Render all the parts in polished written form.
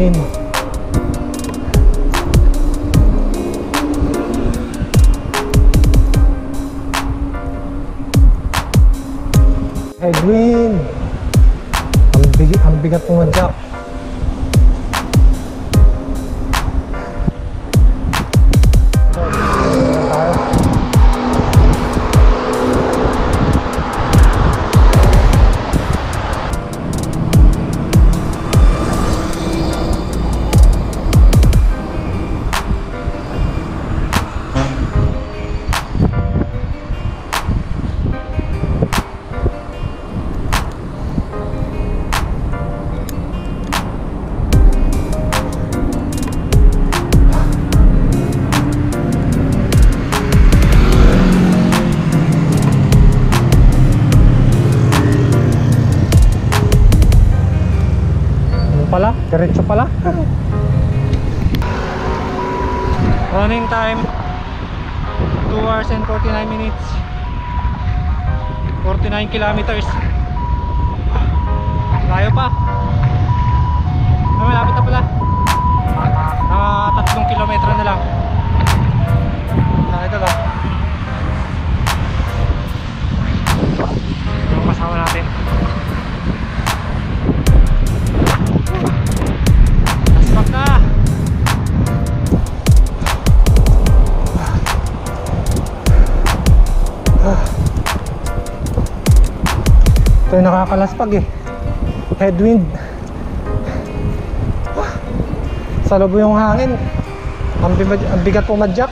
Headwind. Headwind. Ang bigat pumadyak. Diretso pala. Running time 2 hours and 49 minutes, 49 kilometers. Layo pa. Malapit na pala. 3 kilometro na lang. Ito lang. Yung kasama natin. Aspak na. Ito yung nakakalaspag eh. Headwind. Sa loob yung hangin. Ang bigat pumadyak.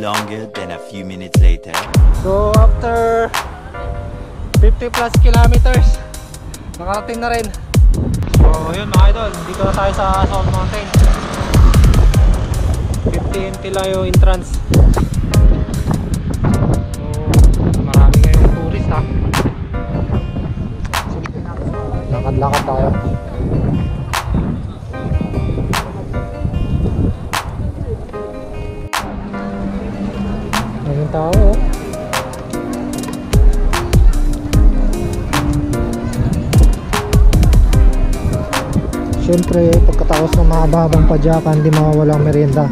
Longer than a few minutes later. So after 50 plus kilometers, nakarating na rin. So yun mga idol, dito na tayo sa Salt Mountain. 50 MT lang yung entrance. So marami ngayong tourist ha. Lakad-lakad tayo. Maraming tao oh. Siyempre pagkatapos ng mahaba-habang padyakan, hindi mawawalang merienda.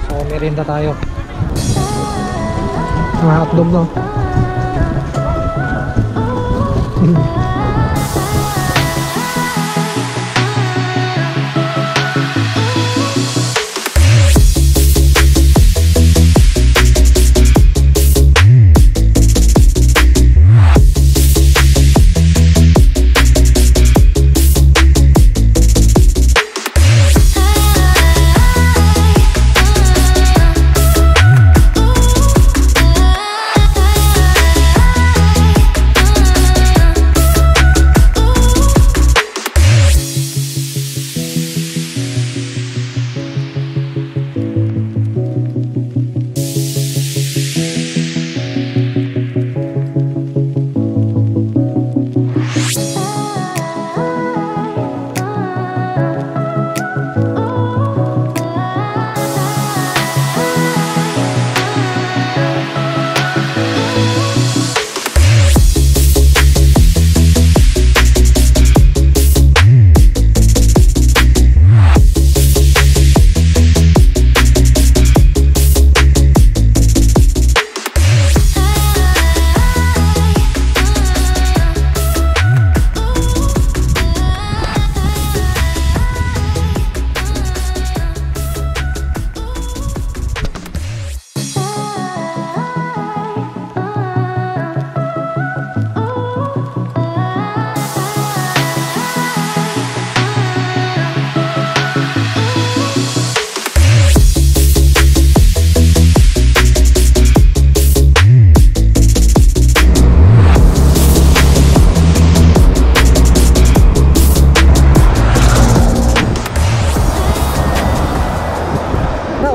So merienda tayo. Mga hotdog no.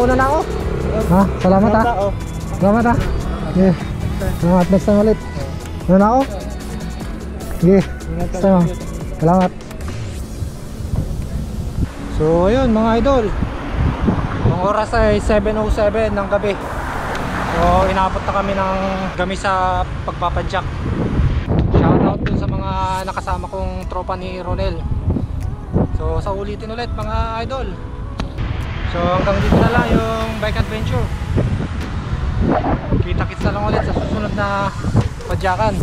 Una na ako. Ha? Salamat ha. Salamat ha. Okay. Salamat, next time ulit. Ano na ako? Sige, next time. Salamat. So ayun mga idol, ang oras ay 7:07 ng gabi. So inabot na kami ng gabi sa pagpapadyak. Shoutout dun sa mga nakasama kong tropa ni Ronel. So sa ulitin ulit mga idol. So hanggang dito na lang yung bike adventure. Kita-kits na lang ulit sa susunod na padyakan.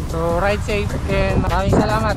So ride safe and maraming salamat.